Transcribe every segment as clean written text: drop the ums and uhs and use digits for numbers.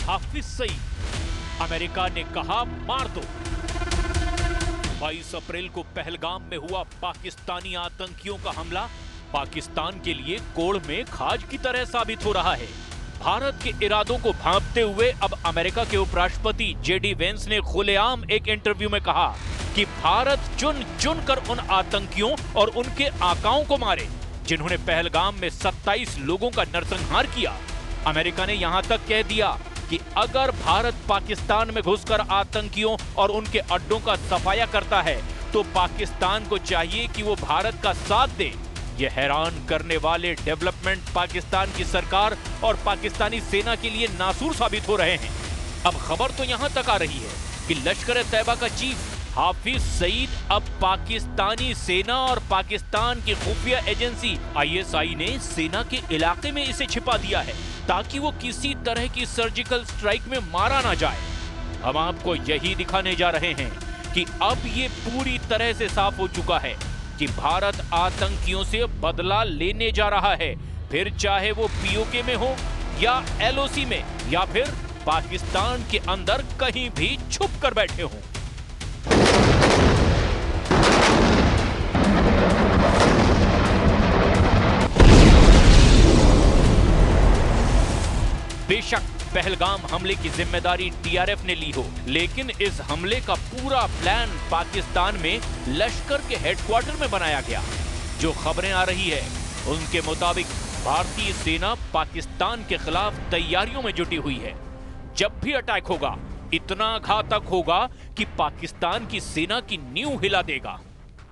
Hafiz Saeed. America ने कहा मार दो। 22 अप्रैल को पहलगाम में हुआ पाकिस्तानी आतंकियों का हमला पाकिस्तान के लिए कोड़ में खाज की तरह साबित हो रहा है। भारत के इरादों को भांपते हुए अब अमेरिका के उपराष्ट्रपति जेडी वेंस ने खुलेआम एक इंटरव्यू में कहा कि भारत चुन चुन कर उन आतंकियों और उनके आकाओं को मारे जिन्होंने पहलगाम में 27 लोगों का नरसंहार किया। अमेरिका ने यहां तक कह दिया कि अगर भारत पाकिस्तान में घुसकर आतंकियों और उनके अड्डों का सफाया करता है तो पाकिस्तान को चाहिए कि वो भारत का साथ दे। ये हैरान करने वाले डेवलपमेंट पाकिस्तान की सरकार और पाकिस्तानी सेना के लिए नासूर साबित हो रहे हैं। अब खबर तो यहां तक आ रही है कि लश्कर-ए-तैयबा का चीफ हाफिज सईद अब पाकिस्तानी सेना और पाकिस्तान की खुफिया एजेंसी आईएसआई ने सेना के इलाके में इसे छिपा दिया है ताकि वो किसी तरह की सर्जिकल स्ट्राइक में मारा ना जाए। हम आपको यही दिखाने जा रहे हैं कि अब ये पूरी तरह से साफ हो चुका है कि भारत आतंकियों से बदला लेने जा रहा है, फिर चाहे वो पीओके में हो या एलओसी में या फिर पाकिस्तान के अंदर कहीं भी छुप कर बैठे हों। बेशक पहलगाम हमले की जिम्मेदारी टीआरएफ ने ली हो, लेकिन इस हमले का पूरा प्लान पाकिस्तान में लश्कर के हेडक्वार्टर में बनाया गया। जो खबरें आ रही है उनके मुताबिक भारतीय सेना पाकिस्तान के खिलाफ तैयारियों में जुटी हुई है। जब भी अटैक होगा इतना घातक होगा कि पाकिस्तान की सेना की नींव हिला देगा।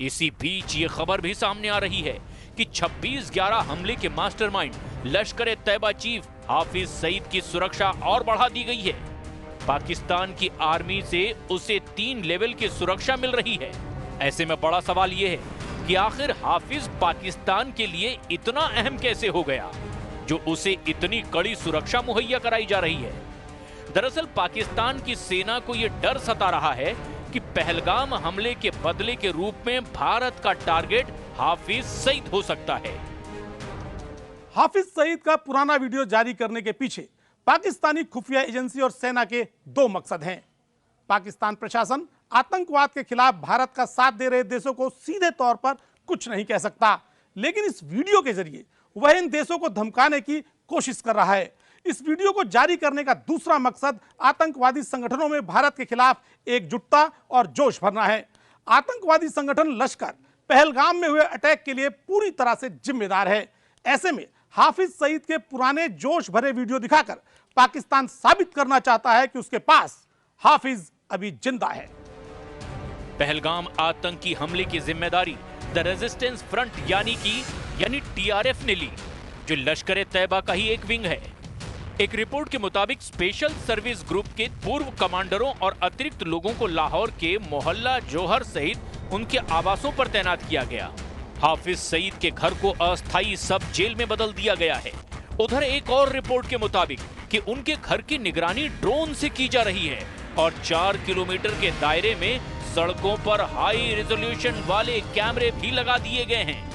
इसी बीच ये खबर भी सामने आ रही है कि 26/11 हमले के मास्टरमाइंड लश्कर-ए-तैयबा चीफ हाफिज सईद की सुरक्षा और बढ़ा दी गई है। पाकिस्तान की आर्मी से उसे 3 लेवल की सुरक्षा मिल रही है। ऐसे में बड़ा सवाल यह है कि आखिर हाफिज पाकिस्तान के लिए इतना अहम कैसे हो गया जो उसे इतनी कड़ी सुरक्षा मुहैया कराई जा रही है। दरअसल पाकिस्तान की सेना को यह डर सता रहा है कि पहलगाम हमले के बदले के रूप में भारत का टारगेट हाफिज सईद हो सकता है। हाफिज सईद का पुराना वीडियो जारी करने के पीछे पाकिस्तानी खुफिया एजेंसी और सेना के 2 मकसद हैं। पाकिस्तान प्रशासन आतंकवाद के खिलाफ भारत का साथ दे रहे देशों को सीधे तौर पर कुछ नहीं कह सकता, लेकिन इस वीडियो के जरिए वह इन देशों को धमकाने की कोशिश कर रहा है। इस वीडियो को जारी करने का दूसरा मकसद आतंकवादी संगठनों में भारत के खिलाफ एकजुटता और जोश भरना है। आतंकवादी संगठन लश्कर पहलगाम में हुए अटैक के लिए पूरी तरह से जिम्मेदार है। ऐसे में हाफिज सईद के पुराने जोश भरे वीडियो दिखाकर पाकिस्तान साबित करना चाहता है कि उसके पास हाफिज अभी जिंदा है। पहलगाम आतंकी हमले की जिम्मेदारी द रेजिस्टेंस फ्रंट यानी टीआरएफ ने ली, जो लश्कर-ए-तैयबा का ही एक विंग है। एक रिपोर्ट के मुताबिक स्पेशल सर्विस ग्रुप के पूर्व कमांडरों और अतिरिक्त लोगों को लाहौर के मोहल्ला जोहर सहित उनके आवासों पर तैनात किया गया। हाफिज सईद के घर को अस्थायी सब जेल में बदल दिया गया है। उधर एक और रिपोर्ट के मुताबिक कि उनके घर की निगरानी ड्रोन से की जा रही है और 4 किलोमीटर के दायरे में सड़कों पर हाई रेजोल्यूशन वाले कैमरे भी लगा दिए गए हैं।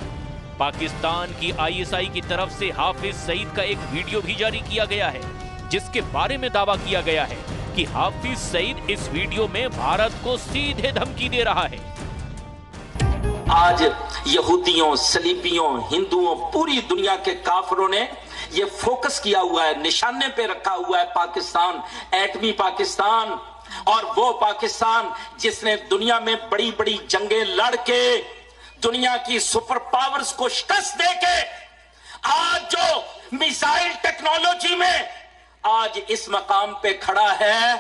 पाकिस्तान की आईएसआई की तरफ से हाफिज सईद का एक वीडियो भी जारी किया गया है, जिसके बारे में दावा किया गया है कि हाफिज सईद इस वीडियो में भारत को सीधे धमकी दे रहा है। आज यहूदियों, सलीबियों, हिंदुओं, पूरी दुनिया के काफिरों ने यह फोकस किया हुआ है, निशाने पे रखा हुआ है पाकिस्तान, एटमी पाकिस्तान, और वो पाकिस्तान जिसने दुनिया में बड़ी बड़ी जंगें लड़ के दुनिया की सुपर पावर्स को शिकस्त देके आज जो मिसाइल टेक्नोलॉजी में आज इस मकाम पे खड़ा है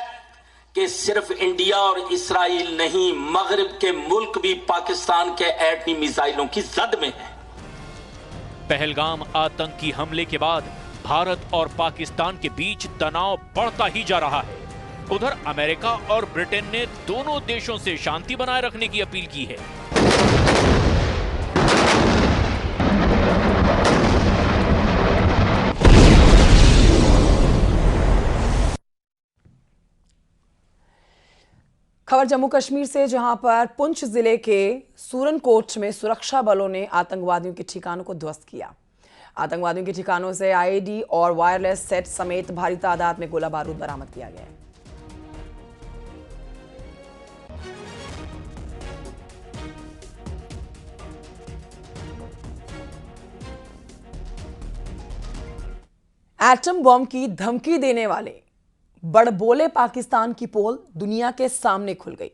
कि सिर्फ इंडिया और इस्राइल नहीं, मगरिब के मुल्क भी पाकिस्तान के एटमी मिसाइलों की जद में है। पहलगाम आतंकी हमले के बाद भारत और पाकिस्तान के बीच तनाव बढ़ता ही जा रहा है। उधर अमेरिका और ब्रिटेन ने दोनों देशों से शांति बनाए रखने की अपील की है। खबर जम्मू कश्मीर से, जहां पर पुंछ जिले के सूरनकोट में सुरक्षा बलों ने आतंकवादियों के ठिकानों को ध्वस्त किया। आतंकवादियों के ठिकानों से आईईडी और वायरलेस सेट समेत भारी तादाद में गोला बारूद बरामद किया गया है। एटम बम की धमकी देने वाले बड़बोले पाकिस्तान की पोल दुनिया के सामने खुल गई।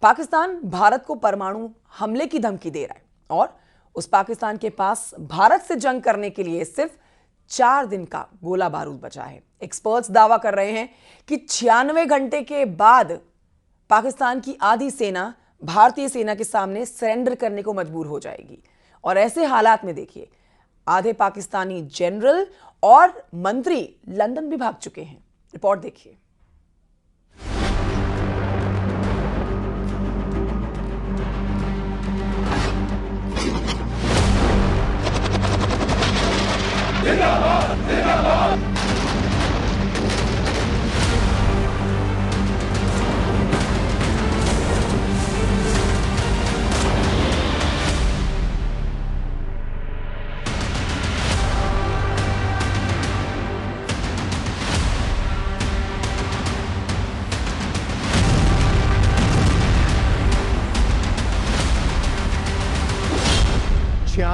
पाकिस्तान भारत को परमाणु हमले की धमकी दे रहा है और उस पाकिस्तान के पास भारत से जंग करने के लिए सिर्फ 4 दिन का गोला बारूद बचा है। एक्सपर्ट्स दावा कर रहे हैं कि 96 घंटे के बाद पाकिस्तान की आधी सेना भारतीय सेना के सामने सरेंडर करने को मजबूर हो जाएगी। और ऐसे हालात में देखिए, आधे पाकिस्तानी जनरल और मंत्री लंदन भी भाग चुके हैं। रिपोर्ट देखिए।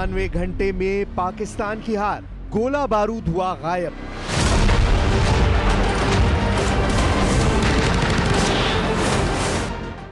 वे घंटे में पाकिस्तान की हार, गोला बारूद हुआ गायब।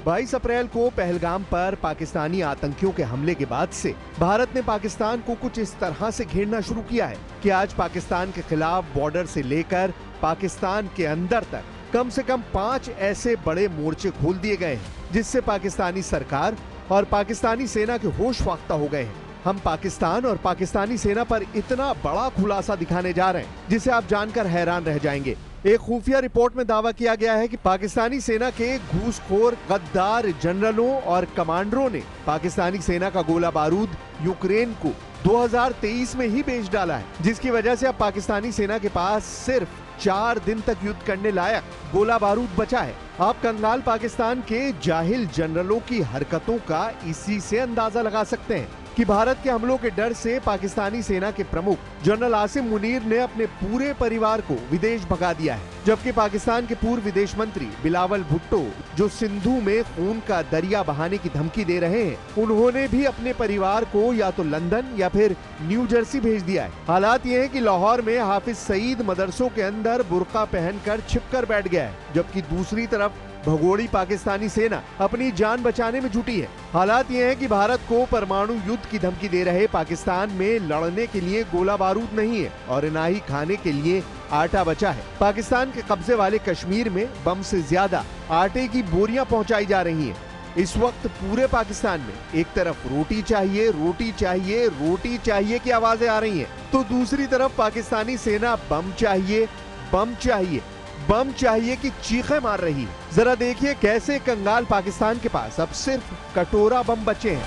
बाईस अप्रैल को पहलगाम पर पाकिस्तानी आतंकियों के हमले के बाद से भारत ने पाकिस्तान को कुछ इस तरह से घेरना शुरू किया है कि आज पाकिस्तान के खिलाफ बॉर्डर से लेकर पाकिस्तान के अंदर तक कम से कम 5 ऐसे बड़े मोर्चे खोल दिए गए हैं, जिससे पाकिस्तानी सरकार और पाकिस्तानी सेना के होश फाख्ता हो गए हैं। हम पाकिस्तान और पाकिस्तानी सेना पर इतना बड़ा खुलासा दिखाने जा रहे हैं जिसे आप जानकर हैरान रह जाएंगे। एक खुफिया रिपोर्ट में दावा किया गया है कि पाकिस्तानी सेना के घूसखोर गद्दार जनरलों और कमांडरों ने पाकिस्तानी सेना का गोला बारूद यूक्रेन को 2023 में ही बेच डाला है, जिसकी वजह से अब पाकिस्तानी सेना के पास सिर्फ 4 दिन तक युद्ध करने लायक गोला बारूद बचा है। आप कंगाल पाकिस्तान के जाहिल जनरलों की हरकतों का इसी से अंदाजा लगा सकते हैं कि भारत के हमलों के डर से पाकिस्तानी सेना के प्रमुख जनरल आसिम मुनीर ने अपने पूरे परिवार को विदेश भगा दिया है, जबकि पाकिस्तान के पूर्व विदेश मंत्री बिलावल भुट्टो, जो सिंधु में खून का दरिया बहाने की धमकी दे रहे हैं, उन्होंने भी अपने परिवार को या तो लंदन या फिर न्यू जर्सी भेज दिया है। हालात ये है कि लाहौर में हाफिज सईद मदरसों के अंदर बुर्का पहनकर छिपकर बैठ गया है, जबकि दूसरी तरफ भगोड़ी पाकिस्तानी सेना अपनी जान बचाने में जुटी है। हालात ये है कि भारत को परमाणु युद्ध की धमकी दे रहे पाकिस्तान में लड़ने के लिए गोला बारूद नहीं है और न ही खाने के लिए आटा बचा है। पाकिस्तान के कब्जे वाले कश्मीर में बम से ज्यादा आटे की बोरियां पहुंचाई जा रही हैं। इस वक्त पूरे पाकिस्तान में एक तरफ रोटी चाहिए, रोटी चाहिए, रोटी चाहिए की आवाजें आ रही हैं, तो दूसरी तरफ पाकिस्तानी सेना बम चाहिए, बम चाहिए, बम चाहिए की चीखें मार रही है। जरा देखिए कैसे कंगाल पाकिस्तान के पास अब सिर्फ कटोरा बम बचे हैं।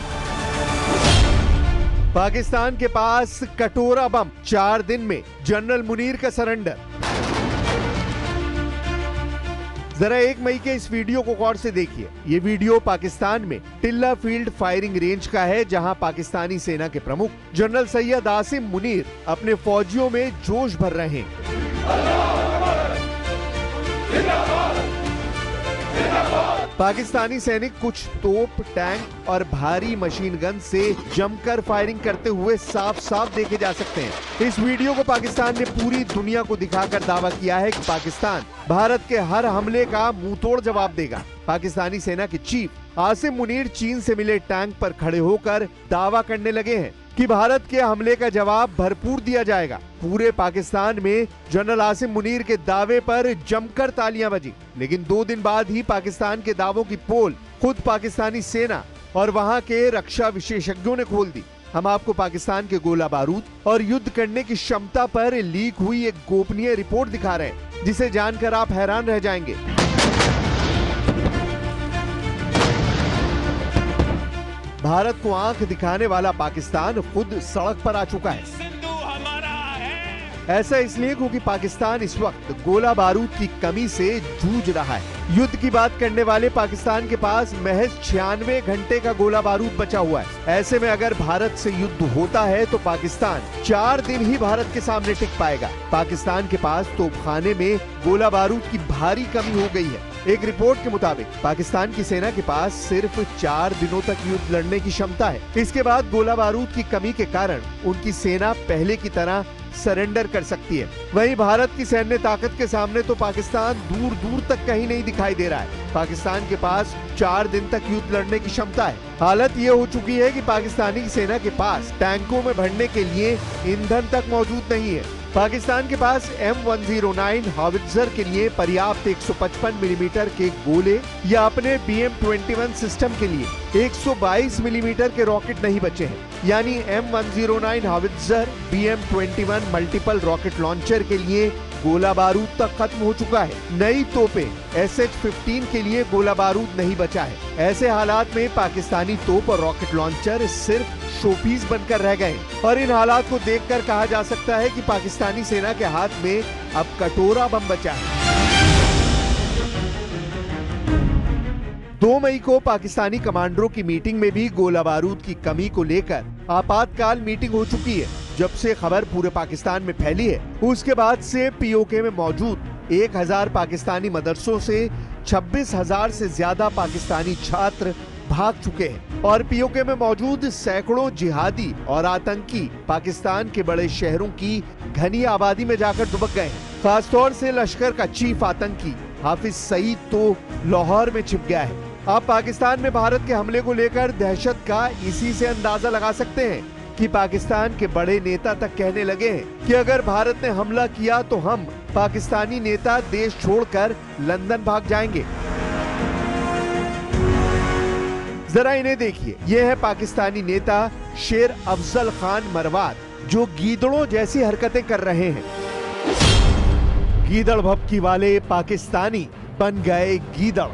पाकिस्तान के पास कटोरा बम, 4 दिन में जनरल मुनीर का सरेंडर। जरा 1 मई के इस वीडियो को गौर से देखिए। ये वीडियो पाकिस्तान में टिल्ला फील्ड फायरिंग रेंज का है, जहां पाकिस्तानी सेना के प्रमुख जनरल सैयद आसिम मुनीर अपने फौजियों में जोश भर रहे हैं। पाकिस्तानी सैनिक कुछ तोप, टैंक और भारी मशीन गन से जमकर फायरिंग करते हुए साफ साफ देखे जा सकते हैं। इस वीडियो को पाकिस्तान ने पूरी दुनिया को दिखाकर दावा किया है कि पाकिस्तान भारत के हर हमले का मुंहतोड़ जवाब देगा। पाकिस्तानी सेना के चीफ आसिम मुनीर चीन से मिले टैंक पर खड़े होकर दावा करने लगे हैं कि भारत के हमले का जवाब भरपूर दिया जाएगा। पूरे पाकिस्तान में जनरल आसिम मुनीर के दावे पर जमकर तालियां बजी, लेकिन 2 दिन बाद ही पाकिस्तान के दावों की पोल खुद पाकिस्तानी सेना और वहां के रक्षा विशेषज्ञों ने खोल दी। हम आपको पाकिस्तान के गोला बारूद और युद्ध करने की क्षमता पर लीक हुई एक गोपनीय रिपोर्ट दिखा रहे हैं, जिसे जानकर आप हैरान रह जाएंगे। भारत को आंख दिखाने वाला पाकिस्तान खुद सड़क पर आ चुका है। सिंधु हमारा है, ऐसा इसलिए क्योंकि पाकिस्तान इस वक्त गोला बारूद की कमी से जूझ रहा है। युद्ध की बात करने वाले पाकिस्तान के पास महज 96 घंटे का गोला बारूद बचा हुआ है। ऐसे में अगर भारत से युद्ध होता है तो पाकिस्तान 4 दिन ही भारत के सामने टिक पाएगा। पाकिस्तान के पास तोपखाने में गोला बारूद की भारी कमी हो गई है। एक रिपोर्ट के मुताबिक पाकिस्तान की सेना के पास सिर्फ 4 दिनों तक युद्ध लड़ने की क्षमता है। इसके बाद गोला बारूद की कमी के कारण उनकी सेना पहले की तरह सरेंडर कर सकती है। वहीं भारत की सैन्य ताकत के सामने तो पाकिस्तान दूर दूर तक कहीं नहीं दिखाई दे रहा है। पाकिस्तान के पास 4 दिन तक युद्ध लड़ने की क्षमता है। हालत ये हो चुकी है कि पाकिस्तानी सेना के पास टैंकों में भरने के लिए ईंधन तक मौजूद नहीं है। पाकिस्तान के पास M109 हॉवित्जर के लिए पर्याप्त 155 मिलीमीटर के गोले या अपने BM-21 सिस्टम के लिए 122 मिलीमीटर के रॉकेट नहीं बचे हैं। यानी M109 howitzer BM-21 multiple rocket launcher के लिए गोला बारूद तक खत्म हो चुका है। नई तोपें SH-15 के लिए गोला बारूद नहीं बचा है। ऐसे हालात में पाकिस्तानी तोप और रॉकेट लॉन्चर सिर्फ शोपीस बनकर रह गए और इन हालात को देखकर कहा जा सकता है कि पाकिस्तानी सेना के हाथ में अब कटोरा बम बचा है। 2 मई को पाकिस्तानी कमांडरों की मीटिंग में भी गोला बारूद की कमी को लेकर आपातकाल मीटिंग हो चुकी है। जब से खबर पूरे पाकिस्तान में फैली है उसके बाद से POK में मौजूद 1000 पाकिस्तानी मदरसों से 26,000 से ज्यादा पाकिस्तानी छात्र भाग चुके हैं और POK में मौजूद सैकड़ों जिहादी और आतंकी पाकिस्तान के बड़े शहरों की घनी आबादी में जाकर दुबक गए हैं। खासतौर से लश्कर का चीफ आतंकी हाफिज सईद तो लाहौर में छिप गया है। आप पाकिस्तान में भारत के हमले को लेकर दहशत का इसी से अंदाजा लगा सकते हैं कि पाकिस्तान के बड़े नेता तक कहने लगे हैं कि अगर भारत ने हमला किया तो हम पाकिस्तानी नेता देश छोड़कर लंदन भाग जाएंगे। जरा इन्हें देखिए, ये है पाकिस्तानी नेता शेर अफजल खान मरवात जो गीदड़ों जैसी हरकतें कर रहे हैं। गीदड़ भभकी वाले पाकिस्तानी बन गए गीदड़।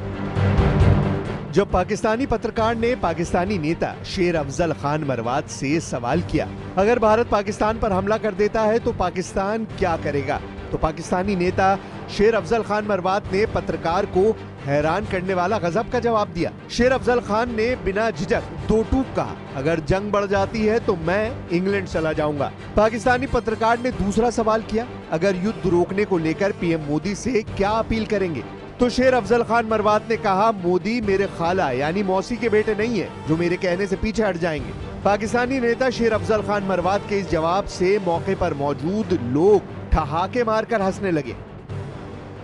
जब पाकिस्तानी पत्रकार ने पाकिस्तानी नेता शेर अफजल खान मरवात से सवाल किया, अगर भारत पाकिस्तान पर हमला कर देता है तो पाकिस्तान क्या करेगा, तो पाकिस्तानी नेता शेर अफजल खान मरवात ने पत्रकार को हैरान करने वाला गजब का जवाब दिया। शेर अफजल खान ने बिना झिझक 2 टूक कहा, अगर जंग बढ़ जाती है तो मैं इंग्लैंड चला जाऊंगा। पाकिस्तानी पत्रकार ने दूसरा सवाल किया, अगर युद्ध रोकने को लेकर PM मोदी से क्या अपील करेंगे, तो शेर अफजल खान मरवात ने कहा, मोदी मेरे खाला यानी मौसी के बेटे नहीं है जो मेरे कहने से पीछे हट जाएंगे। पाकिस्तानी नेता शेर अफजल खान मरवात के इस जवाब से मौके पर मौजूद लोग ठहाके मारकर हंसने लगे।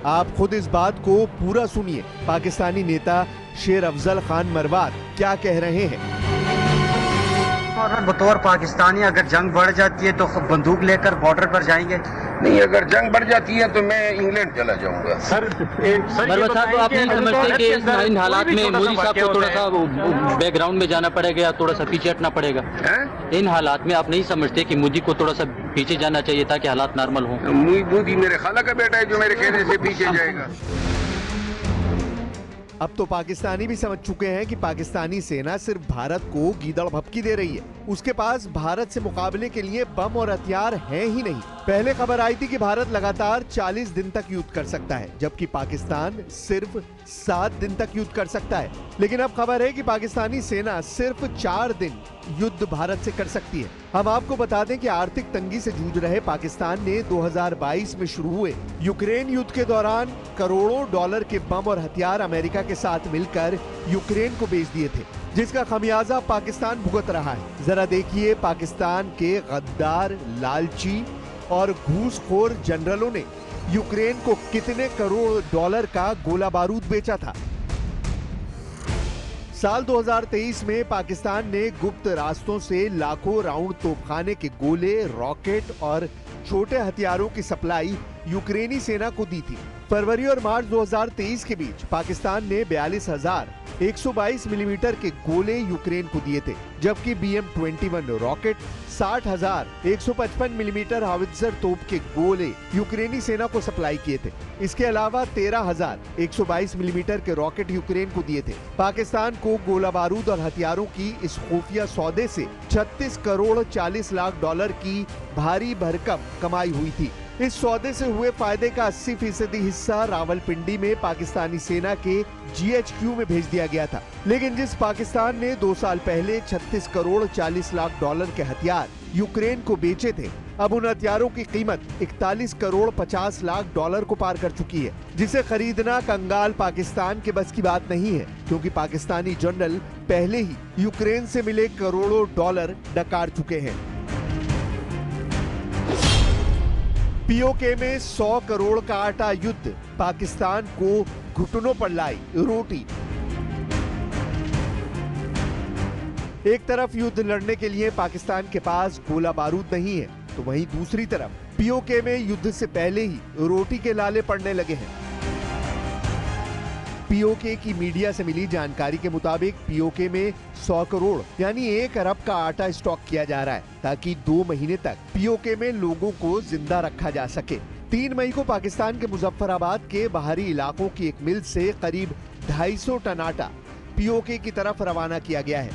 आप खुद इस बात को पूरा सुनिए, पाकिस्तानी नेता शेर अफजल खान मरवात क्या कह रहे हैं। और बतौर पाकिस्तानी अगर जंग बढ़ जाती है तो बंदूक लेकर बॉर्डर पर जाएंगे? नहीं, अगर जंग बढ़ जाती है तो मैं इंग्लैंड चला जाऊंगा। सर साहब, तो आप नहीं समझते कि इन हालात में मोदी साहब को थोड़ा सा बैकग्राउंड में जाना पड़ेगा या थोड़ा सा पीछे हटना पड़ेगा? इन हालात में आप नहीं समझते कि मोदी को थोड़ा सा पीछे जाना चाहिए ताकि हालात नॉर्मल हों? मोदी मेरे खाला का बेटा है जो मेरे कहने से पीछे जाएगा। अब तो पाकिस्तानी भी समझ चुके हैं कि पाकिस्तानी सेना सिर्फ भारत को गीदड़ भभकी दे रही है, उसके पास भारत से मुकाबले के लिए बम और हथियार हैं ही नहीं। पहले खबर आई थी कि भारत लगातार 40 दिन तक युद्ध कर सकता है, जबकि पाकिस्तान सिर्फ 7 दिन तक युद्ध कर सकता है। लेकिन अब खबर है कि पाकिस्तानी सेना सिर्फ 4 दिन युद्ध भारत से कर सकती है। हम आपको बता दें कि आर्थिक तंगी से जूझ रहे पाकिस्तान ने 2022 में शुरू हुए यूक्रेन युद्ध के दौरान करोड़ों डॉलर के बम और हथियार अमेरिका के साथ मिलकर यूक्रेन को बेच दिए थे, जिसका खमियाजा पाकिस्तान भुगत रहा है। जरा देखिए पाकिस्तान के गद्दार, लालची और घूसखोर जनरलों ने यूक्रेन को कितने करोड़ डॉलर का गोला बारूद बेचा था। साल 2023 में पाकिस्तान ने गुप्त रास्तों से लाखों राउंड तोपखाने के गोले, रॉकेट और छोटे हथियारों की सप्लाई यूक्रेनी सेना को दी थी। फरवरी और मार्च 2023 के बीच पाकिस्तान ने 42,000 122 मिलीमीटर के गोले यूक्रेन को दिए थे, जबकि BM-21 रॉकेट 60,155 मिलीमीटर हावित्जर तोप के गोले यूक्रेनी सेना को सप्लाई किए थे। इसके अलावा 13,122 मिलीमीटर के रॉकेट यूक्रेन को दिए थे। पाकिस्तान को गोला बारूद और हथियारों की इस खुफिया सौदे से 36 करोड़ 40 लाख डॉलर की भारी भरकम कमाई हुई थी। इस सौदे से हुए फायदे का 80% हिस्सा रावलपिंडी में पाकिस्तानी सेना के GHQ में भेज दिया गया था। लेकिन जिस पाकिस्तान ने 2 साल पहले 36 करोड़ 40 लाख डॉलर के हथियार यूक्रेन को बेचे थे, अब उन हथियारों की कीमत 41 करोड़ 50 लाख डॉलर को पार कर चुकी है, जिसे खरीदना कंगाल पाकिस्तान के बस की बात नहीं है, क्योंकि पाकिस्तानी जनरल पहले ही यूक्रेन से मिले करोड़ों डॉलर डकार चुके हैं। पीओके में 100 करोड़ का आटा युद्ध पाकिस्तान को घुटनों पर लाई रोटी। एक तरफ युद्ध लड़ने के लिए पाकिस्तान के पास गोला बारूद नहीं है, तो वहीं दूसरी तरफ पीओके में युद्ध से पहले ही रोटी के लाले पड़ने लगे हैं। पीओके की मीडिया से मिली जानकारी के मुताबिक पीओके में 100 करोड़ यानी 1 अरब का आटा स्टॉक किया जा रहा है, ताकि 2 महीने तक पीओके में लोगों को जिंदा रखा जा सके। 3 मई को पाकिस्तान के मुजफ्फराबाद के बाहरी इलाकों की एक मिल से करीब 250 टन आटा पीओके की तरफ रवाना किया गया है।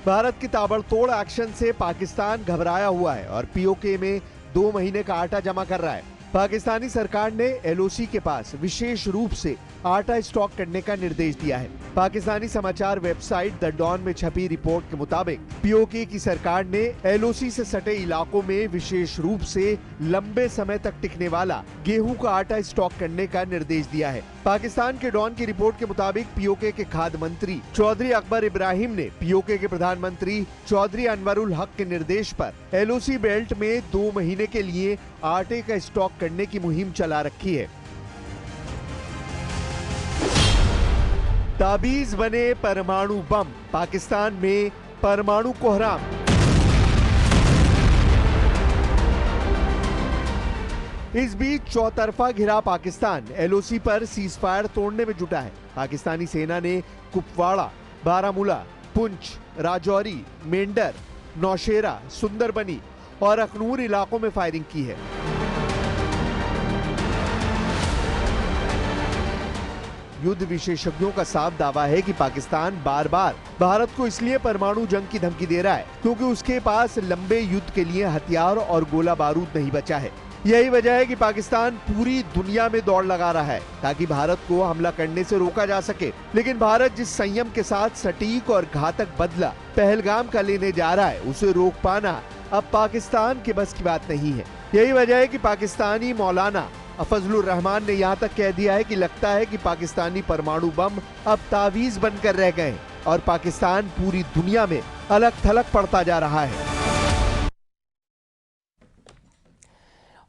भारत की ताबड़तोड़ एक्शन से पाकिस्तान घबराया हुआ है और पीओके में 2 महीने का आटा जमा कर रहा है। पाकिस्तानी सरकार ने एलओसी के पास विशेष रूप से आटा स्टॉक करने का निर्देश दिया है। पाकिस्तानी समाचार वेबसाइट द डॉन में छपी रिपोर्ट के मुताबिक पीओके की सरकार ने एलओसी से सटे इलाकों में विशेष रूप से लंबे समय तक टिकने वाला गेहूं का आटा स्टॉक करने का निर्देश दिया है। पाकिस्तान के डॉन की रिपोर्ट के मुताबिक पीओके के खाद्य मंत्री चौधरी अकबर इब्राहिम ने पीओके के प्रधानमंत्री चौधरी अनवरुल हक के निर्देश पर एलओसी बेल्ट में 2 महीने के लिए आटे का स्टॉक करने की मुहिम चला रखी है। ताबीज बने परमाणु बम, पाकिस्तान में परमाणु कोहराम। इस बीच चौतरफा घिरा पाकिस्तान एलओसी पर सीजफायर तोड़ने में जुटा है। पाकिस्तानी सेना ने कुपवाड़ा, बारामूला, पुंछ, राजौरी, मेंढर, नौशेरा, सुंदरबनी और अखनूर इलाकों में फायरिंग की है। युद्ध विशेषज्ञों का साफ दावा है कि पाकिस्तान बार बार भारत को इसलिए परमाणु जंग की धमकी दे रहा है क्योंकि उसके पास लंबे युद्ध के लिए हथियार और गोला बारूद नहीं बचा है। यही वजह है कि पाकिस्तान पूरी दुनिया में दौड़ लगा रहा है ताकि भारत को हमला करने से रोका जा सके। लेकिन भारत जिस संयम के साथ सटीक और घातक बदला पहलगाम का लेने जा रहा है, उसे रोक पाना अब पाकिस्तान के बस की बात नहीं है। यही वजह है कि पाकिस्तानी मौलाना फजलुर रहमान ने यहाँ तक कह दिया है कि लगता है कि पाकिस्तानी परमाणु बम अब तावीज बनकर रह गए और पाकिस्तान पूरी दुनिया में अलग थलग पड़ता जा रहा है।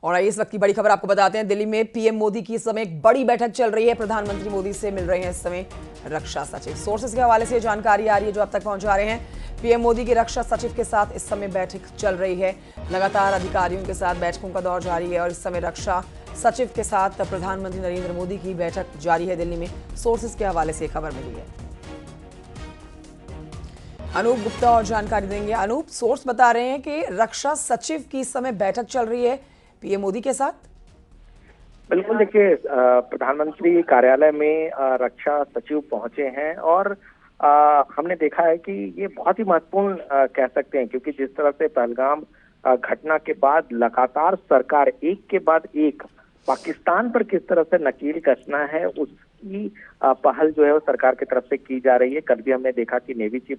और इस वक्त की बड़ी खबर आपको बताते हैं। दिल्ली में पीएम मोदी की इस समय एक बड़ी बैठक चल रही है। प्रधानमंत्री मोदी से मिल रहे हैं इस समय रक्षा सचिव। सोर्सेज के हवाले से जानकारी आ रही है जो अब तक पहुंचा रहे हैं। पीएम मोदी की रक्षा सचिव के साथ इस समय बैठक चल रही है। लगातार अधिकारियों के साथ बैठकों का दौर जारी है और इस समय रक्षा सचिव के साथ प्रधानमंत्री नरेंद्र मोदी की बैठक जारी है दिल्ली में। सोर्सेज के हवाले से खबर मिली है। अनूप गुप्ता और जानकारी देंगे। अनूप, सोर्स बता रहे हैं कि रक्षा सचिव की इस समय बैठक चल रही है पीएम मोदी के साथ। बिल्कुल, देखिए प्रधानमंत्री कार्यालय में रक्षा सचिव पहुंचे हैं और हमने देखा है कि ये बहुत ही महत्वपूर्ण कह सकते हैं, क्योंकि जिस तरह से पहलगाम घटना के बाद लगातार सरकार एक के बाद एक पाकिस्तान पर किस तरह से नकील कसना है उसकी पहल जो है वो सरकार की तरफ से की जा रही है। कल भी हमने देखा कि नेवी चीफ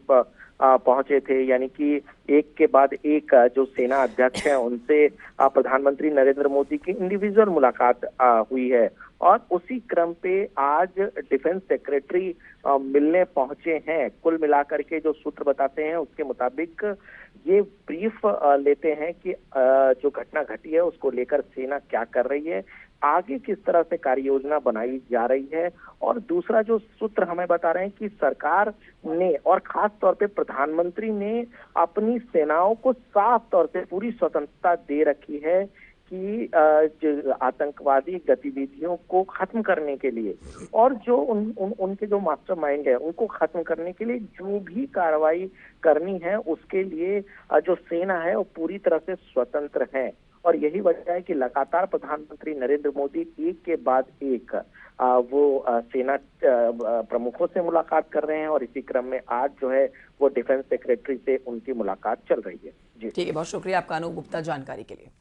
पहुंचे थे, यानी कि एक के बाद एक जो सेना अध्यक्ष हैं उनसे प्रधानमंत्री नरेंद्र मोदी की इंडिविजुअल मुलाकात हुई है। और उसी क्रम पे आज डिफेंस सेक्रेटरी मिलने पहुंचे हैं। कुल मिलाकर के जो सूत्र बताते हैं उसके मुताबिक ये ब्रीफ लेते हैं कि जो घटना घटी है उसको लेकर सेना क्या कर रही है, आगे किस तरह से कार्य योजना बनाई जा रही है। और दूसरा जो सूत्र हमें बता रहे हैं कि सरकार ने और खास तौर पे प्रधानमंत्री ने अपनी सेनाओं को साफ तौर से पूरी स्वतंत्रता दे रखी है कि जो आतंकवादी गतिविधियों को खत्म करने के लिए और जो उनके जो मास्टरमाइंड है उनको खत्म करने के लिए जो भी कार्रवाई करनी है उसके लिए जो सेना है वो पूरी तरह से स्वतंत्र है। और यही वजह है कि लगातार प्रधानमंत्री नरेंद्र मोदी एक के बाद एक वो सेना प्रमुखों से मुलाकात कर रहे हैं और इसी क्रम में आज जो है वो डिफेंस सेक्रेटरी से उनकी मुलाकात चल रही है। जी ठीक है, बहुत शुक्रिया आपका अनूप गुप्ता जानकारी के लिए।